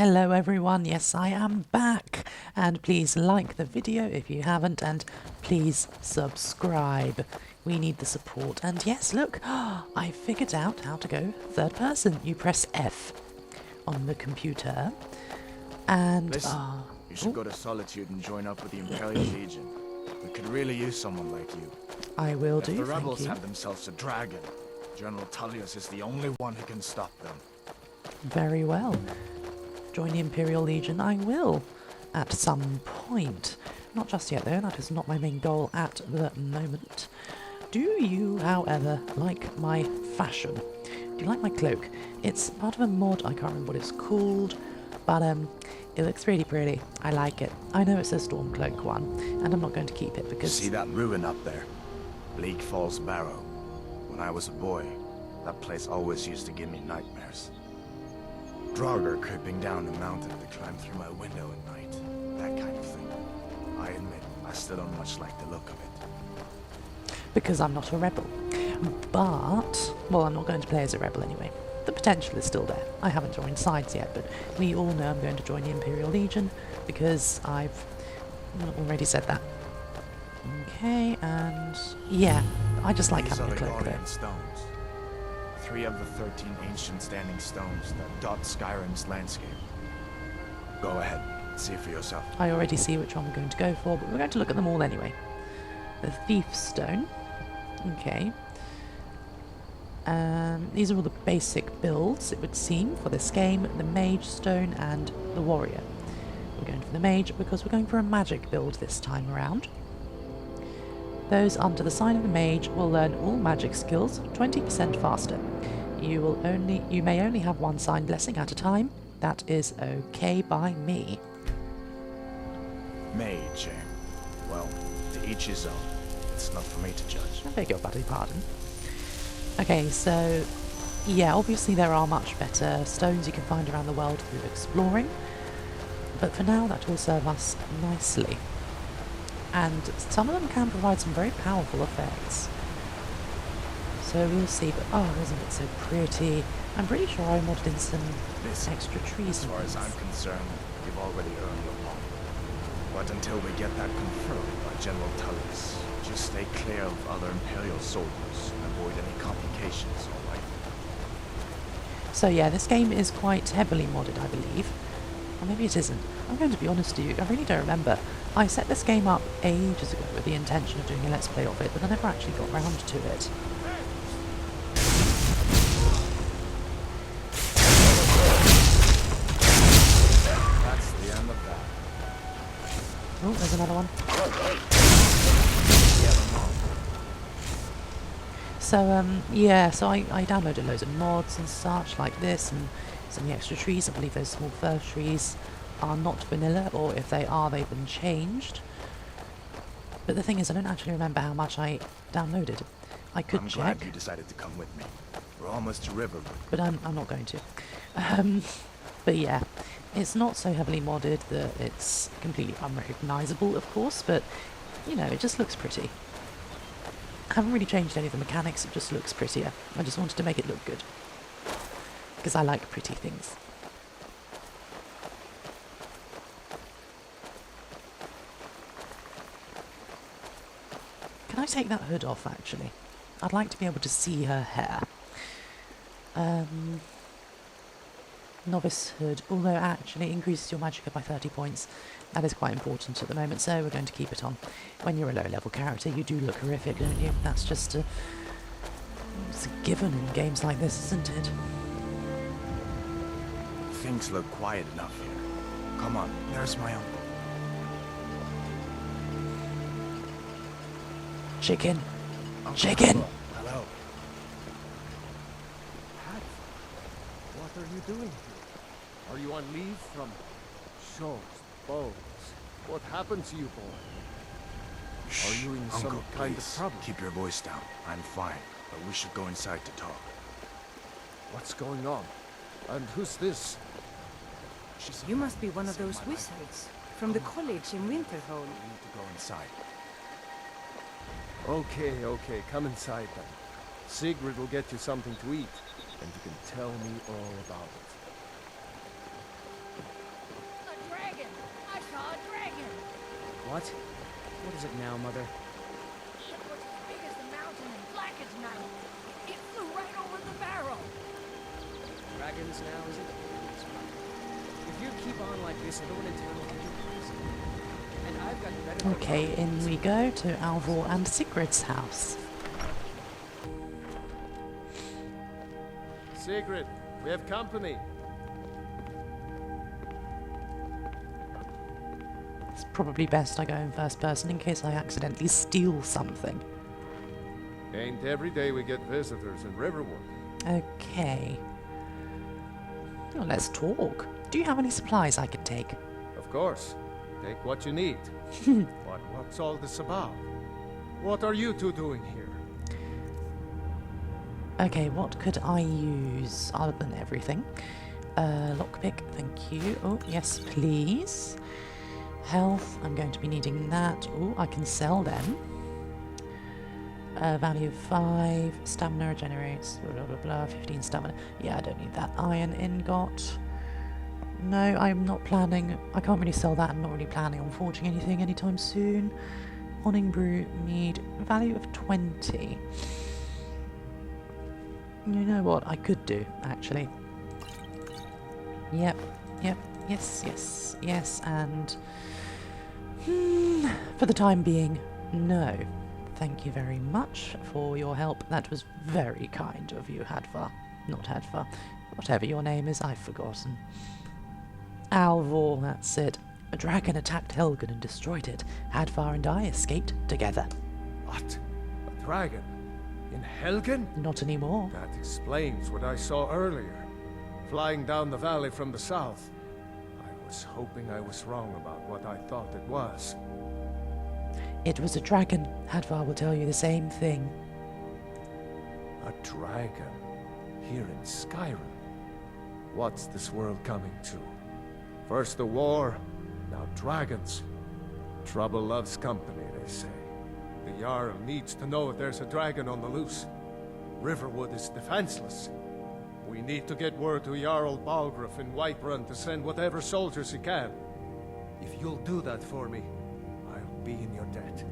Hello everyone, yes I am back, and please like the video if you haven't, and please subscribe. We need the support. And yes, look, I figured out how to go third person. You press F on the computer, and listen, you should go to Solitude and join up with the Imperial Legion. We could really use someone like you. I will If do, the thank rebels you. have themselves a dragon, General Tullius is the only one who can stop them. Very well. Join the Imperial Legion I will, at some point. Not just yet though, that is not my main goal at the moment. Do you, however, like my fashion? Do you like my cloak? It's part of a mod, I can't remember what it's called, but it looks really pretty. I like it. I know it's a Stormcloak one, and I'm not going to keep it because... See that ruin up there? Bleak Falls Barrow. When I was a boy, that place always used to give me nightmares. Draugr creeping down the mountain to climb through my window at night. That kind of thing. I admit, I still don't much like the look of it. Because I'm not a rebel. But, well, I'm not going to play as a rebel anyway. The potential is still there. I haven't joined sides yet, but we all know I'm going to join the Imperial Legion because I've already said that. Okay, and yeah, I just like having a cloak there. Stones. 3 of the 13 ancient standing stones that dot Skyrim's landscape. Go ahead, see for yourself. I already see which one we're going to go for, but we're going to look at them all anyway. The Thief's Stone. Okay. These are all the basic builds, it would seem, for this game. The Mage Stone and the Warrior. We're going for the Mage because we're going for a magic build this time around. Those under the sign of the Mage will learn all magic skills 20% faster. You may only have one sign blessing at a time. That is okay by me. Mage, eh? Well, to each his own. It's not for me to judge. I beg your bloody pardon. Okay, so yeah, obviously there are much better stones you can find around the world through exploring, but for now that will serve us nicely. And some of them can provide some very powerful effects. So we'll see, but oh, isn't it so pretty? I'm pretty sure I modded in some extra trees. As far as I'm concerned, you've already earned your one. But until we get that confirmed by General Tullius, just stay clear of other Imperial soldiers and avoid any complications, alright? So yeah, this game is quite heavily modded, I believe. Or maybe it isn't. I'm going to be honest with you, I really don't remember. I set this game up ages ago with the intention of doing a Let's Play of it, but I never actually got round to it. That's the end of that. Oh, there's another one. So, yeah, so I downloaded loads of mods and such, like this, and some of the extra trees. I believe those small fir trees are not vanilla, or if they are, they've been changed. But the thing is, I don't actually remember how much I downloaded. I could I'm check. glad you decided to come with me. We're almost to Riverwood. But I'm not going to. But yeah, it's not so heavily modded that it's completely unrecognisable, of course, but, you know, it just looks pretty. I haven't really changed any of the mechanics, it just looks prettier. I just wanted to make it look good. Because I like pretty things. Can I take that hood off, actually? I'd like to be able to see her hair. Novice hood, although actually increases your magicka by 30 points. That is quite important at the moment, so we're going to keep it on. When you're a low-level character, you do look horrific, don't you? That's just it's a given in games like this, isn't it? Things look quiet enough here. Come on, there's my uncle. Chicken! Uncle Chicken! Pablo, hello. Pat, what are you doing here? Are you on leave from shows, bows? What happened to you, boy? Shh, Are you in Uncle, some kind of please. trouble? Keep your voice down. I'm fine, but we should go inside to talk. What's going on? And who's this? You must be one of those wizards from the college in Winterhold. We need to go inside. Okay, come inside then. Sigrid will get you something to eat, and you can tell me all about it. What? What is it now, Mother? It was as big as the mountain and black as night. It flew right over the barrel. Dragons now, is it? If you keep on like this, everyone in town will think you're crazy. And I've got better... Okay, in we go to Alvor and Sigrid's house. Sigrid, we have company. It's probably best I go in first person in case I accidentally steal something. Ain't every day we get visitors in Riverwood. Okay. Well, let's talk. Do you have any supplies I could take? Of course. Take what you need. But what's all this about? What are you two doing here? Okay, what could I use other than everything? Lockpick, thank you. Oh, yes, please. Health, I'm going to be needing that. Oh, I can sell them. Value of 5. Stamina regenerates. Blah, blah, blah, 15 stamina. Yeah, I don't need that. Iron ingot. No, I'm not planning. I can't really sell that. I'm not really planning on forging anything anytime soon. Morning brew mead. Value of 20. You know what I could do, actually. Yep, yes, and... for the time being, no. Thank you very much for your help. That was very kind of you, Hadvar. Not Hadvar. Whatever your name is, I've forgotten. Alvor, that's it. A dragon attacked Helgen and destroyed it. Hadvar and I escaped together. What? A dragon? In Helgen? Not anymore. That explains what I saw earlier. Flying down the valley from the south. I was hoping I was wrong about what I thought it was. It was a dragon. Hadvar will tell you the same thing. A dragon? Here in Skyrim? What's this world coming to? First the war, now dragons. Trouble loves company, they say. The Jarl needs to know if there's a dragon on the loose. Riverwood is defenseless. We need to get word to Jarl Balgruuf in Whiterun to send whatever soldiers he can. If you'll do that for me, I'll be in your debt.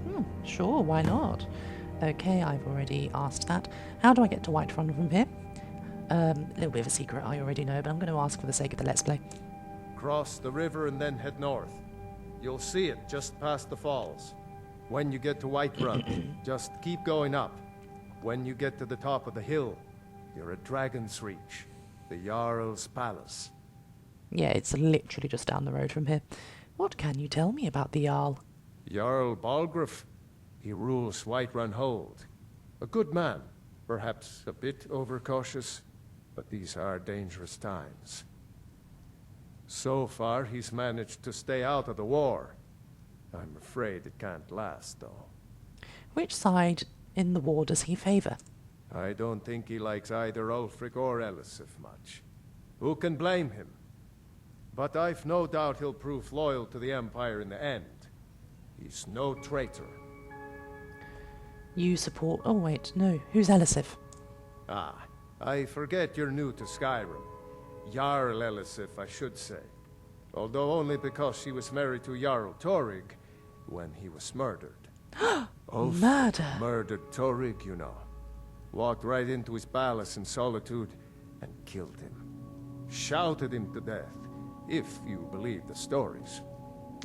Sure, why not? Okay, I've already asked that. How do I get to Whiterun from here? A little bit of a secret I already know, but I'm going to ask for the sake of the Let's Play. Cross the river and then head north. You'll see it just past the falls. When you get to Whiterun, just keep going up. When you get to the top of the hill, you're at Dragon's Reach, the Jarl's palace. Yeah, it's literally just down the road from here. What can you tell me about the Jarl? Jarl Balgruuf. He rules Whiterun Hold. A good man, perhaps a bit overcautious, but these are dangerous times. So far, he's managed to stay out of the war. I'm afraid it can't last, though. Which side in the war does he favour? I don't think he likes either Ulfric or Elisif much. Who can blame him? But I've no doubt he'll prove loyal to the Empire in the end. He's no traitor. You support... Oh, wait, no. Who's Elisif? Ah, I forget you're new to Skyrim. Jarl Elisif, I should say. Although only because she was married to Jarl Torygg when he was murdered. Ulf Murder! murdered Torygg, you know. Walked right into his palace in Solitude and killed him. Shouted him to death, if you believe the stories.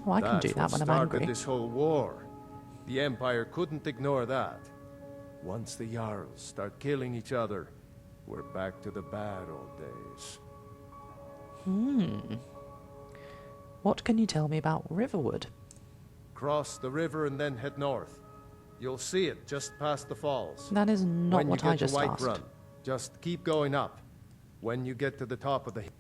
Oh, I can do that when I'm started angry. this whole war. The Empire couldn't ignore that. Once the Jarls start killing each other, we're back to the bad old days. What can you tell me about Riverwood? Cross the river and then head north. You'll see it just past the falls. That is not what I just asked. Just keep going up. When you get to the top of the hill,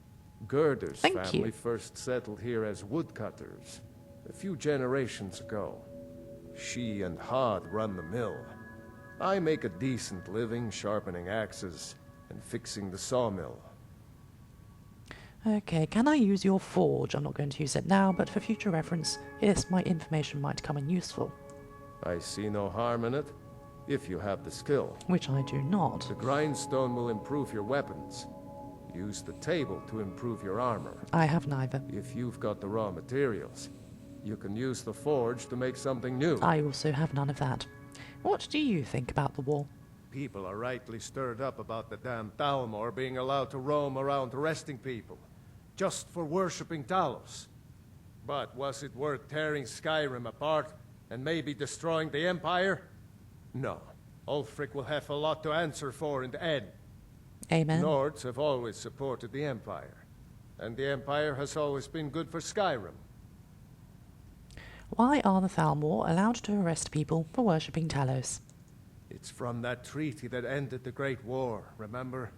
Gerder's Thank family you. first settled here as woodcutters a few generations ago. She and Hod run the mill. I make a decent living sharpening axes and fixing the sawmill. Okay, can I use your forge? I'm not going to use it now, but for future reference, yes, my information might come in useful. I see no harm in it, if you have the skill. Which I do not. The grindstone will improve your weapons. Use the table to improve your armor. I have neither. If you've got the raw materials, You can use the forge to make something new. I also have none of that. What do you think about the war? People are rightly stirred up about the damn Thalmor being allowed to roam around arresting people, just for worshipping Talos. But was it worth tearing Skyrim apart and maybe destroying the Empire? No. Ulfric will have a lot to answer for in the end. Amen. Nords have always supported the Empire, and the Empire has always been good for Skyrim. Why are the Thalmor allowed to arrest people for worshipping Talos? It's from that treaty that ended the Great War, remember?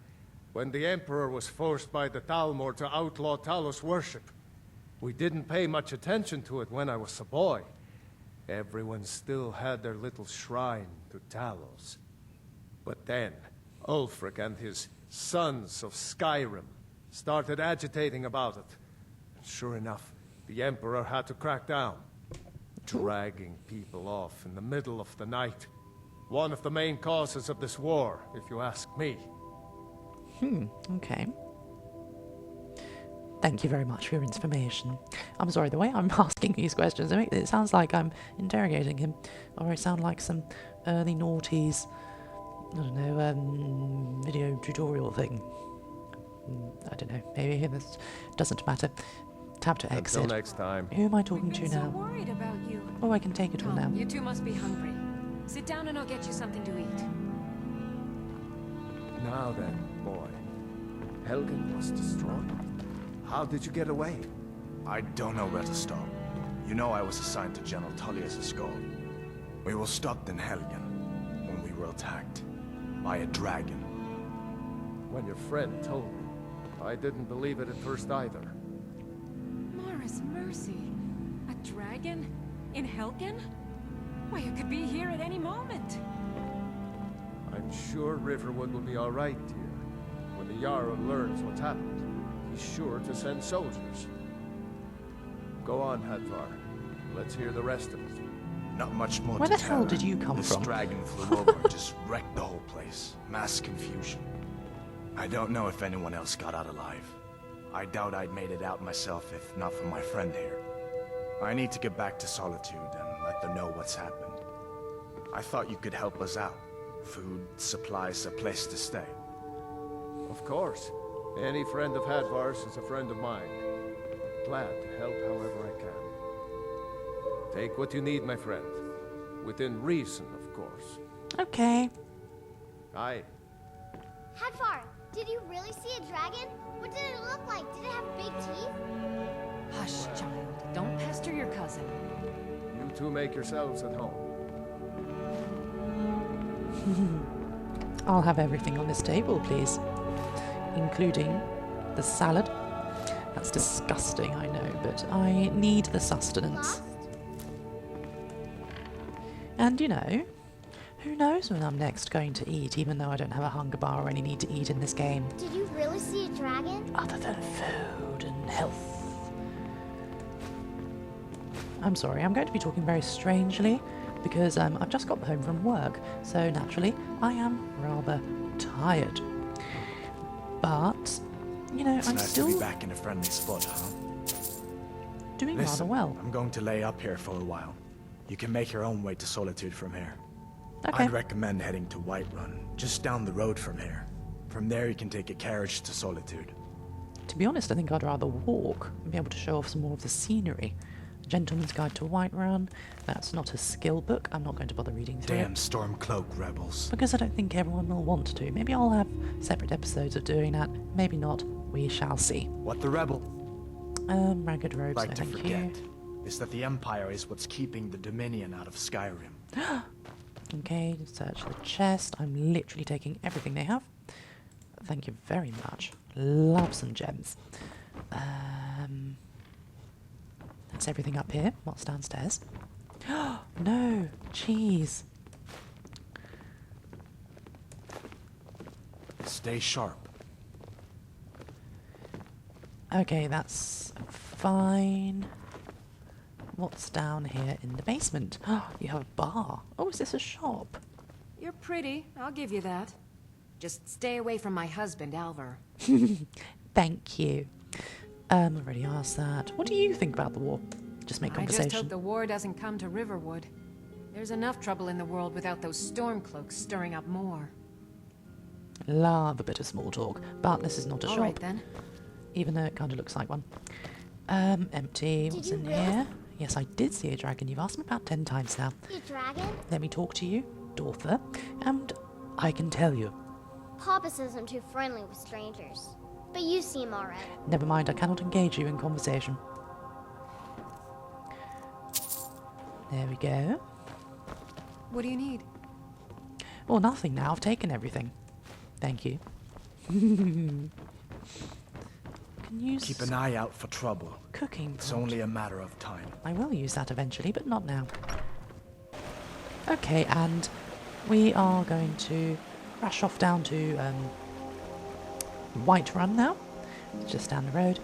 When the Emperor was forced by the Thalmor to outlaw Talos worship. We didn't pay much attention to it when I was a boy. Everyone still had their little shrine to Talos. But then, Ulfric and his Sons of Skyrim started agitating about it. And sure enough, the Emperor had to crack down. Dragging people off in the middle of the night. One of the main causes of this war, if you ask me. Okay. Thank you very much for your information. I'm sorry, the way I'm asking these questions, it sounds like I'm interrogating him. Or I sound like some early noughties, I don't know, video tutorial thing. I don't know, maybe this doesn't matter. Tab to exit. Until next time. Who am I talking We've to been so now? worried about you. Oh, I can take it all now. You two must be hungry. Sit down and I'll get you something to eat. Now then, boy. Helgen was destroyed. How did you get away? I don't know where to start. You know I was assigned to General Tullius' guard. We were stopped in Helgen when we were attacked by a dragon. When your friend told me, I didn't believe it at first either. Mara's mercy. A dragon? In Helgen? Why, it could be here at any moment. I'm sure Riverwood will be all right, dear. When the Jarl learns what's happened, he's sure to send soldiers. Go on, Hadvar. Let's hear the rest of it. Not much more Where to the hell tell. did you come This from? dragon flew over and just wrecked the whole place. Mass confusion. I don't know if anyone else got out alive. I doubt I'd made it out myself if not for my friend here. I need to get back to Solitude and let them know what's happened. I thought you could help us out. Food, supplies, a place to stay. Of course. Any friend of Hadvar's is a friend of mine. Glad to help however I can. Take what you need, my friend. Within reason, of course. Okay. Aye. Hadvar, did you really see a dragon? What did it look like? Did it have big teeth? Hush, child. Don't pester your cousin. You two make yourselves at home. I'll have everything on this table, please. Including the salad. That's disgusting, I know, but I need the sustenance. Lost? And you know, who knows when I'm next going to eat, even though I don't have a hunger bar or any need to eat in this game. Did you really see a dragon? Other than food and health. I'm sorry, I'm going to be talking very strangely because I've just got home from work, so naturally I am rather tired. But, you know, It's I'm nice still to be back in a friendly spot, huh? doing Listen, rather well. I'm going to lay up here for a while. You can make your own way to Solitude from here. Okay. I'd recommend heading to Whiterun, just down the road from here. From there you can take a carriage to Solitude. To be honest, I think I'd rather walk and be able to show off some more of the scenery. Gentleman's Guide to Whiterun. That's not a skill book. I'm not going to bother reading through Damn it. Stormcloak rebels. Because I don't think everyone will want to. Maybe I'll have separate episodes of doing that. Maybe not. We shall see. What the rebel Ragged robes, like no to thank forget you. is that the Empire is what's keeping the Dominion out of Skyrim. Okay, search the chest. I'm literally taking everything they have. Thank you very much. Love some gems. That's everything up here. What's downstairs? No, cheese. Stay sharp. Okay, that's fine. What's down here in the basement? You have a bar. Oh, is this a shop? You're pretty, I'll give you that. Just stay away from my husband, Alvar. Thank you. Already asked that. What do you think about the war? just make I just conversation. hope the war doesn't come to Riverwood. There's enough trouble in the world without those stormcloaks stirring up more. Love a bit of small talk, but this is not a All shop. right then. Even though it kind of looks like one. Empty. Did What's you in really? here? Yes, I did see a dragon. You've asked me about 10 times now. See a dragon? Let me talk to you, Dortha, and I can tell you. Papa says I'm too friendly with strangers. But you seem alright. Never mind, I cannot engage you in conversation. There we go. What do you need? Well, nothing now. I've taken everything. Thank you. Can use Keep an eye out for trouble. cooking It's pot. only a matter of time. I will use that eventually, but not now. Okay, and we are going to rush off down to Whiterun now. It's just down the road.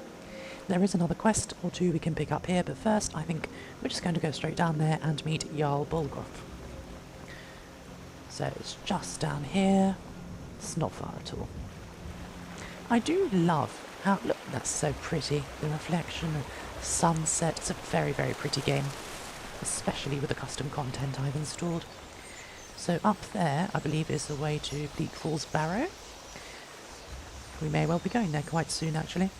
There is another quest or two we can pick up here, but first I think we're just going to go straight down there and meet Jarl Bolgroth. So it's just down here. It's not far at all. I do love how, look, that's so pretty. The reflection, the sunset. It's a very, very pretty game, especially with the custom content I've installed. So up there, I believe, is the way to Bleak Falls Barrow. We may well be going there quite soon, actually.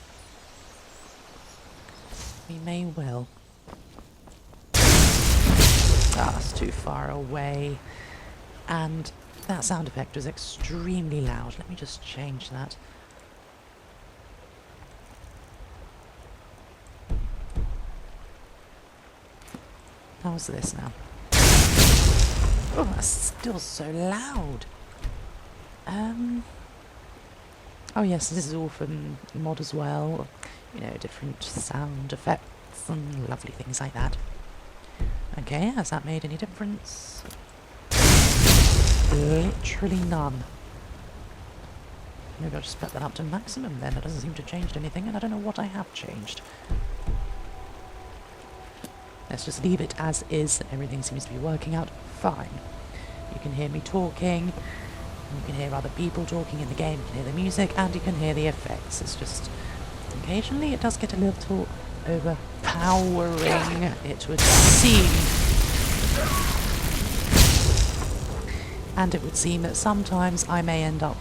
We may well. Ah, it's too far away. And that sound effect was extremely loud. Let me just change that. How's this now? Oh, that's still so loud. Oh yes, this is all from mod as well. You know, different sound effects and lovely things like that. Okay, has that made any difference? Literally none. Maybe I'll just put that up to maximum then. It doesn't seem to have changed anything, and I don't know what I have changed. Let's just leave it as is. Everything seems to be working out fine. You can hear me talking, you can hear other people talking in the game, you can hear the music, and you can hear the effects. It's just, occasionally it does get a little overpowering, it would seem. And it would seem that sometimes I may end up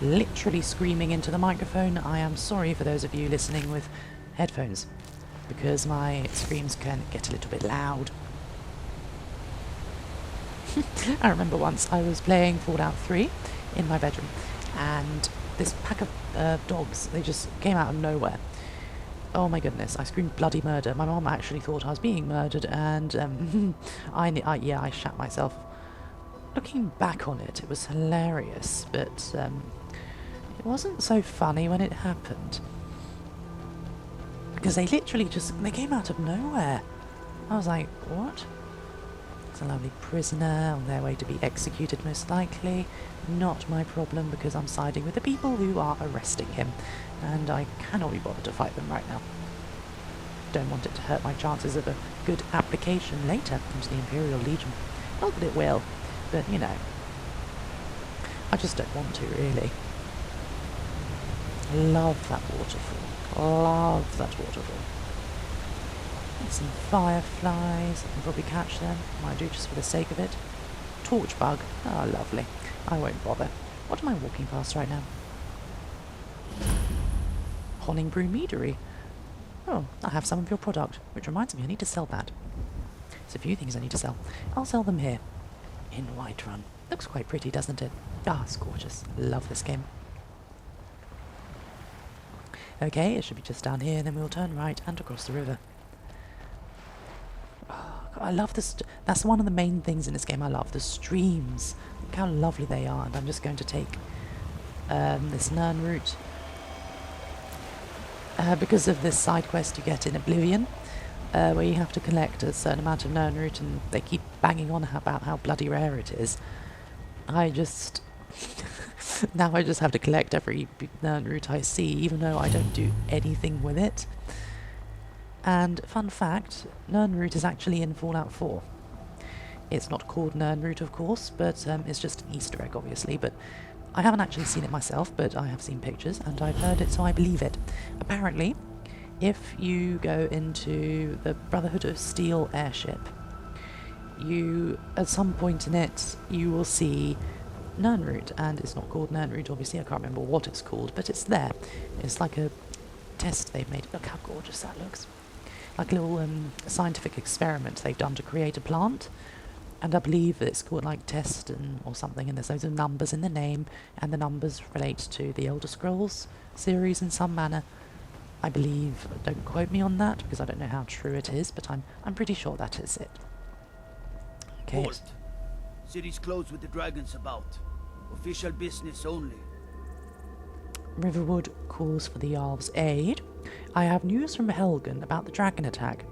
literally screaming into the microphone. I am sorry for those of you listening with headphones, because my screams can get a little bit loud. I remember once I was playing Fallout 3 in my bedroom, and this pack of dogs, they just came out of nowhere. Oh my goodness, I screamed bloody murder. My mom actually thought I was being murdered, and I shat myself. Looking back on it, it was hilarious, but it wasn't so funny when it happened. Because they literally they came out of nowhere. I was like, what? It's a lovely prisoner on their way to be executed, most likely. Not my problem, because I'm siding with the people who are arresting him, and I cannot be bothered to fight them right now. Don't want it to hurt my chances of a good application later into the Imperial Legion. Not that it will, but you know, I just don't want to, really. Love that waterfall. Love that waterfall. And some fireflies. I can probably catch them. Might do just for the sake of it. Torch bug. Oh, lovely. I won't bother. What am I walking past right now? Honningbrew Meadery. Oh, I have some of your product, which reminds me I need to sell that. There's a few things I need to sell. I'll sell them here. In Whiterun. Looks quite pretty, doesn't it? Ah, it's gorgeous. Love this game. Okay, it should be just down here, and then we'll turn right and across the river. Oh, God, I love this. That's one of the main things in this game I love. The streams. Look how lovely they are. And I'm just going to take this Nern route. Because of this side quest you get in Oblivion, where you have to collect a certain amount of Nern root, and they keep banging on about how bloody rare it is. I just... now I just have to collect every Nern root I see, even though I don't do anything with it. And fun fact, Nern root is actually in Fallout 4. It's not called Nern root, of course, but it's just an Easter egg, obviously. But I haven't actually seen it myself, but I have seen pictures, and I've heard it, so I believe it. Apparently, if you go into the Brotherhood of Steel airship, you, at some point in it, you will see Nernroot, and it's not called Nernroot, obviously, I can't remember what it's called, but it's there. It's like a test they've made. Look how gorgeous that looks. Like a little scientific experiment they've done to create a plant, and I believe it's called like test or something, and there's loads of numbers in the name, and the numbers relate to the Elder Scrolls series in some manner. I believe, don't quote me on that, because I don't know how true it is, but I'm pretty sure that is it. Okay. Halt! City's closed with the dragons about. Official business only. Riverwood calls for the Jarl's aid. I have news from Helgen about the dragon attack.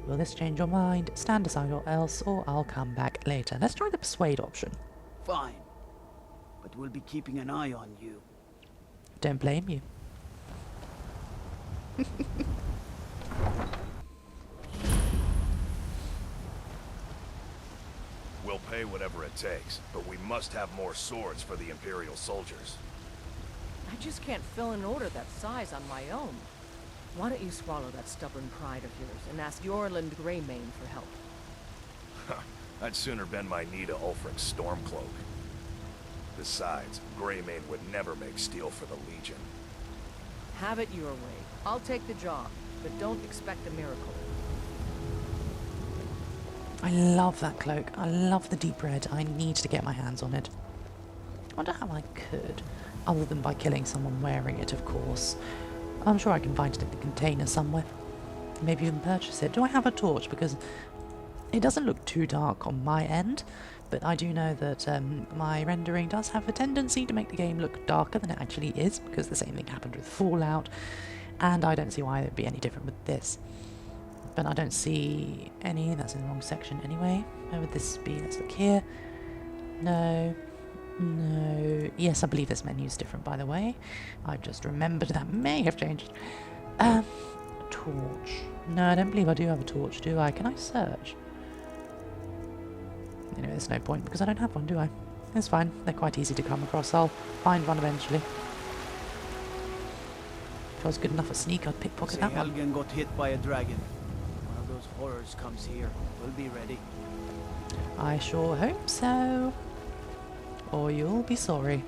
Will this change your mind? Stand aside or else, or I'll come back later. Let's try the persuade option. Fine. But we'll be keeping an eye on you. Don't blame you. We'll pay whatever it takes, but we must have more swords for the Imperial soldiers. I just can't fill an order that size on my own. Why don't you swallow that stubborn pride of yours and ask Yorland Greymane for help? I'd sooner bend my knee to Ulfric's Stormcloak. Besides, Greymane would never make steel for the Legion. Have it your way. I'll take the job, but don't expect a miracle. I love that cloak. I love the deep red. I need to get my hands on it. I wonder how I could, other than by killing someone wearing it, of course. I'm sure I can find it in the container somewhere. Maybe even purchase it. Do I have a torch? Because it doesn't look too dark on my end, but I do know that my rendering does have a tendency to make the game look darker than it actually is, because the same thing happened with Fallout, and I don't see why it would be any different with this. But I don't see any. That's in the wrong section anyway. Where would this be? Let's look here. No. No. Yes, I believe this menu's different, by the way. I've just remembered that may have changed. Torch. No, I don't believe I do have a torch, do I? Can I search? Anyway, there's no point because I don't have one, do I? It's fine. They're quite easy to come across. I'll find one eventually. If I was good enough at sneak, I'd pickpocket that one. Helgen got hit by a dragon. One of those horrors comes here. We'll be ready. I sure hope so. Or you'll be sorry.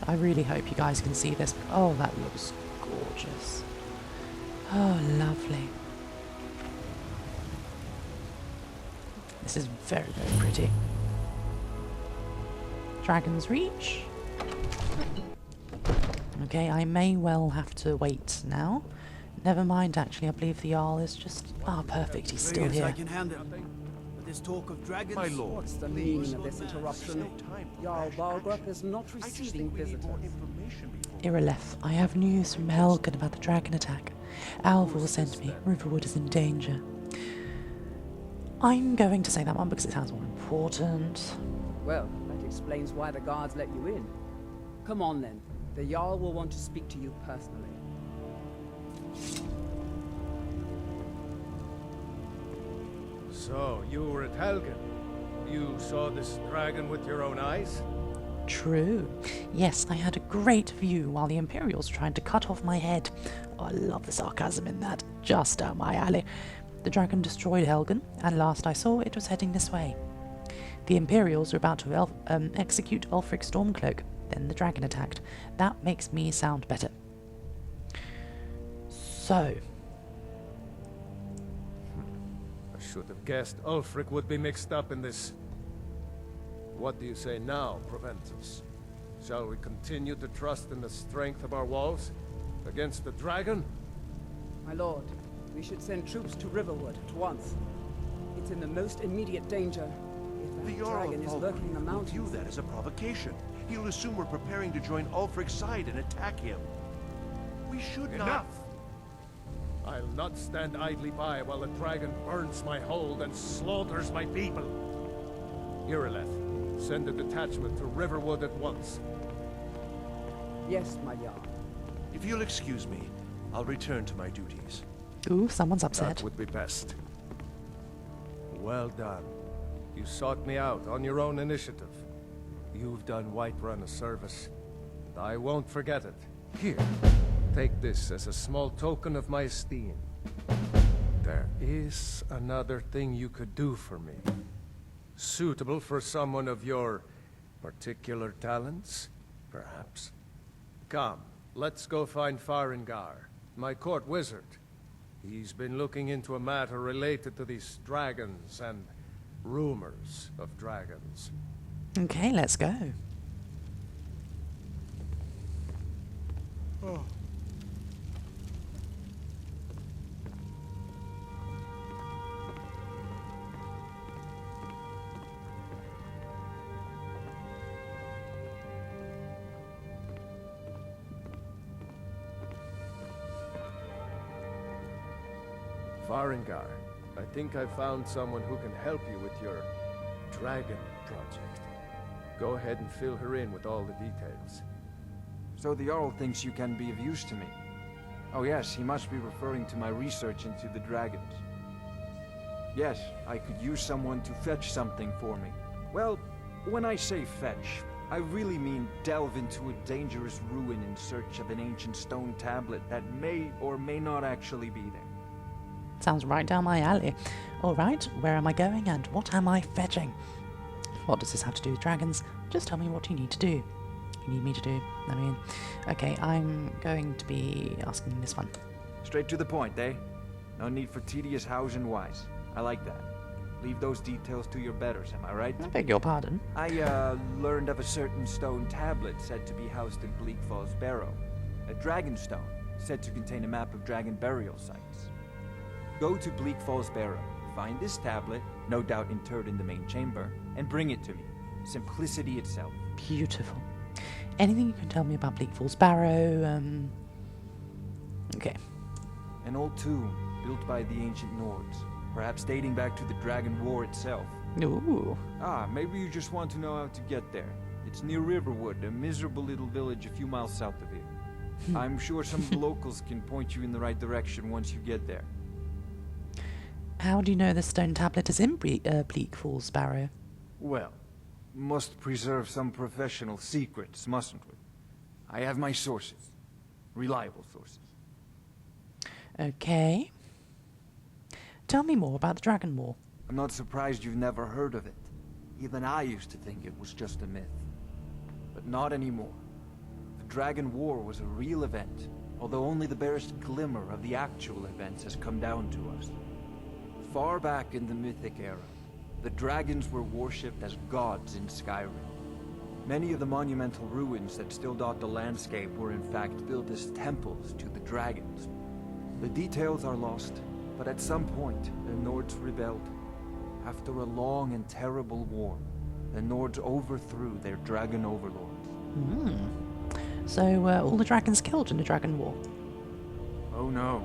I really hope you guys can see this. Oh, that looks gorgeous. Oh, lovely. This is very, very pretty. Dragon's Reach. Okay, I may well have to wait now. Never mind, actually, I believe the Jarl is just... Ah, perfect, he's still Prayers I here. can handle. But this talk of dragons... My lord, What's the meaning of this interruption? Jarl Balgrup is not receiving visitors. Irileth, I have news from Helgen about the dragon attack. Alvor sent me. Riverwood is in danger. I'm going to say that one because it sounds more important. Well, that explains why the guards let you in. Come on then. The Jarl will want to speak to you personally. So, you were at Helgen. You saw this dragon with your own eyes? True. Yes, I had a great view while the Imperials tried to cut off my head. Oh, I love the sarcasm in that. Just down my alley. The dragon destroyed Helgen, and last I saw, it was heading this way. The Imperials were about to execute Ulfric Stormcloak. Then the dragon attacked. That makes me sound better. So... I should have guessed Ulfric would be mixed up in this. What do you say now, Proventus? Shall we continue to trust in the strength of our walls? Against the dragon? My lord, we should send troops to Riverwood at once. It's in the most immediate danger. If that dragon is lurking in the mountains... view that as a provocation. He'll assume we're preparing to join Ulfric's side and attack him. We should not... Enough! I'll not stand idly by while the dragon burns my hold and slaughters my people. Irileth, send a detachment to Riverwood at once. Yes, my Jarl. If you'll excuse me, I'll return to my duties. Ooh, someone's upset. That would be best. Well done. You sought me out on your own initiative. You've done Whiterun a service. and I won't forget it. Here, take this as a small token of my esteem. There is another thing you could do for me. Suitable for someone of your particular talents, perhaps. Come, let's go find Farengar, my court wizard. He's been looking into a matter related to these dragons and rumors of dragons. Okay, let's go. Oh. Farengar, I think I found someone who can help you with your dragon project. Go ahead and fill her in with all the details. So the Jarl thinks you can be of use to me. Oh yes, he must be referring to my research into the dragons. Yes, I could use someone to fetch something for me. Well, when I say fetch, I really mean delve into a dangerous ruin in search of an ancient stone tablet that may or may not actually be there. Sounds right down my alley. Alright, where am I going and what am I fetching? What does this have to do with dragons? Just tell me what you need to do. You need me to do, I mean. Okay, I'm going to be asking this one. Straight to the point, eh? No need for tedious hows and whys. I like that. Leave those details to your betters, am I right? I beg your pardon? I, learned of a certain stone tablet said to be housed in Bleak Falls Barrow. A dragon stone, said to contain a map of dragon burial sites. Go to Bleak Falls Barrow, find this tablet, no doubt interred in the main chamber, and bring it to me. Simplicity itself. Beautiful. Anything you can tell me about Bleak Falls Barrow, Okay. An old tomb, built by the ancient Nords, perhaps dating back to the Dragon War itself. Ooh. Ah, maybe you just want to know how to get there. It's near Riverwood, a miserable little village a few miles south of here. I'm sure some of the locals can point you in the right direction once you get there. How do you know the stone tablet is in Bleak Falls Barrow? Well, must preserve some professional secrets, mustn't we? I have my sources. Reliable sources. Okay. Tell me more about the Dragon War. I'm not surprised you've never heard of it. Even I used to think it was just a myth. But not anymore. The Dragon War was a real event, although only the barest glimmer of the actual events has come down to us. Far back in the Mythic era, the dragons were worshipped as gods in Skyrim. Many of the monumental ruins that still dot the landscape were in fact built as temples to the dragons. The details are lost, but at some point, the Nords rebelled. After a long and terrible war, the Nords overthrew their dragon overlords. So, all the dragons killed in the Dragon War? Oh no.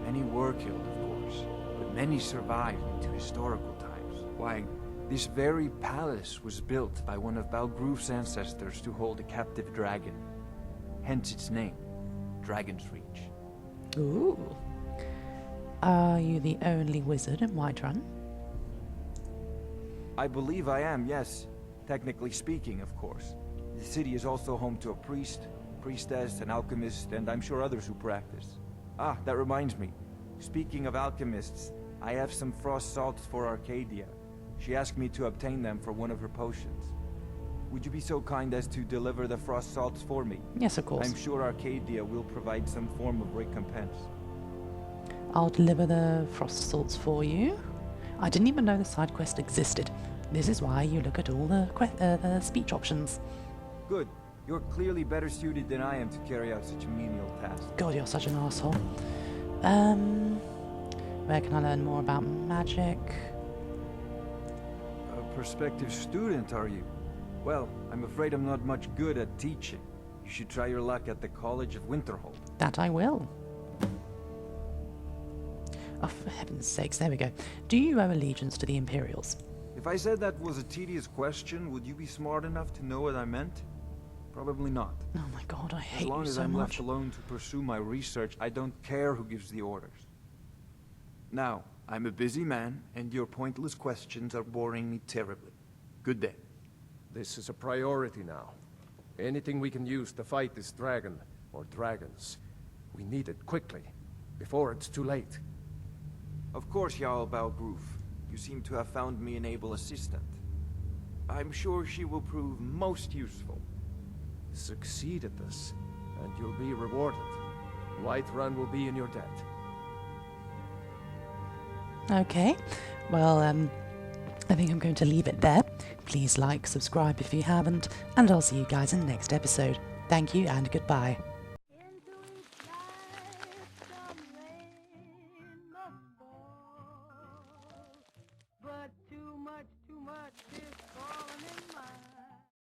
Many were killed, of course, but many survived into historical times. Why, this very palace was built by one of Balgroof's ancestors to hold a captive dragon. Hence its name, Dragon's Reach. Ooh. Are you the only wizard in Whiterun? I believe I am, yes. Technically speaking, of course. The city is also home to a priest, priestess, an alchemist, and I'm sure others who practice. Ah, that reminds me. Speaking of alchemists, I have some frost salts for Arcadia. She asked me to obtain them for one of her potions. Would you be so kind as to deliver the frost salts for me? Yes, of course. I'm sure Arcadia will provide some form of recompense. I'll deliver the frost salts for you. I didn't even know the side quest existed. This is why you look at all the speech options. Good. You're clearly better suited than I am to carry out such a menial task. God, you're such an asshole. Where can I learn more about magic? A prospective student, are you? Well, I'm afraid I'm not much good at teaching. You should try your luck at the College of Winterhold. That I will. Oh, for heaven's sakes, there we go. Do you owe allegiance to the Imperials? If I said that was a tedious question, would you be smart enough to know what I meant? Probably not. Oh my god, I hate you so much. As long as I'm left alone to pursue my research, I don't care who gives the orders. Now, I'm a busy man, and your pointless questions are boring me terribly. Good day. This is a priority now. Anything we can use to fight this dragon, or dragons. We need it quickly, before it's too late. Of course, Jarl Balgruf. You seem to have found me an able assistant. I'm sure she will prove most useful. Succeed at this, and you'll be rewarded. Whiterun will be in your debt. Okay, well, I think I'm going to leave it there. Please like, subscribe if you haven't, and I'll see you guys in the next episode. Thank you and goodbye.